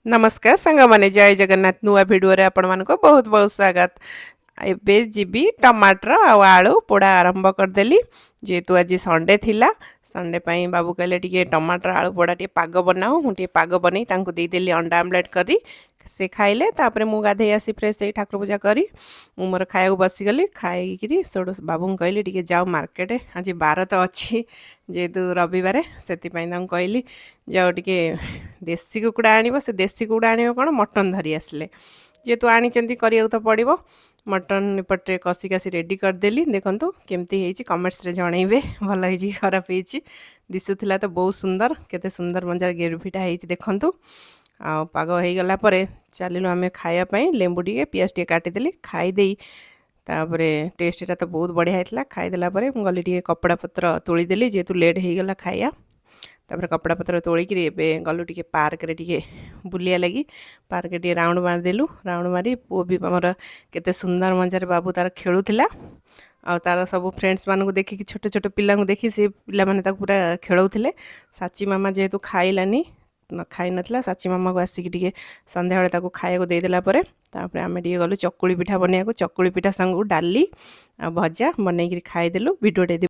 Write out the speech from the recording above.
नमस्कार सांगमाने जय जगन्नाथ नुआ भिडियो रे आपण मानको बहुत बहुत स्वागत। एबे जीबी टमाटर आलू पोड़ा आरंभ करदेली जेहेतु आज संडे थिला संडे पाई बाबू कहले टिके टमाटर आलू पोड़ा टिके पाग बनाओ मु टिके पाग बनै तांको दे देली अंडा आमलेट करी से खाइले तापरे मु गाधे आसी फ्रेश हे ठाकुर पूजा करी मु मोर खाया बसी गली खाई सोडो बाबू कहली टिके जाओ मार्केट आज बार तो अच्छी जेहेतु रविवार से कहली जाओ टिके देसी कुकुड़ा आनिबो से देसी कुकुड़ा आनिबो कोन मटन धरी आसले जेहेतु आनिचंती करिया तो पड़िबो मटन एपटे कसी कासी रेडी करदेली देखंतु केमती हेची कमेंट्स रे जणैबे भल हेची खराब हेची दिसुथिला तो बहुत सुंदर केते सुंदर मंजार ग्रेवीटा हेची देखंतु आ पाग हो गला परे चलिलु आमे खाया पई लेंबू टिके पियाज टिके काटी देली खाई देई तापरे टेस्ट एटा तो बहुत बढ़िया हेतला खाई देला परे मु गली टिके कपड़ा पत्र तोली देली जेहेतु लेट हो गला खाया तापर कपड़ा पत्र तोलिकी एबे गलु टिके पार्क रे टिके बुलिया लगी पार्क टिके राउंड मारदेलु राउंड मारी पो भी हमर केते सुंदर मंजार बाबू तार खेलुथिला आ तार सब फ्रेंड्स मानू देखि छोटे छोटे पिला देखि से पिला माने ताक पूरा खेलौथिले साची मामा जेहेतु खाइलानी न खाई नथला साची मामा को आसिक टिके संध्या बेले ताको खाया दे देला परे तापरे आमे टिके गलु चकुली पिठा बनिया को चकुली पिठा संग डाली आ भजा बनै खाई देलु वीडियो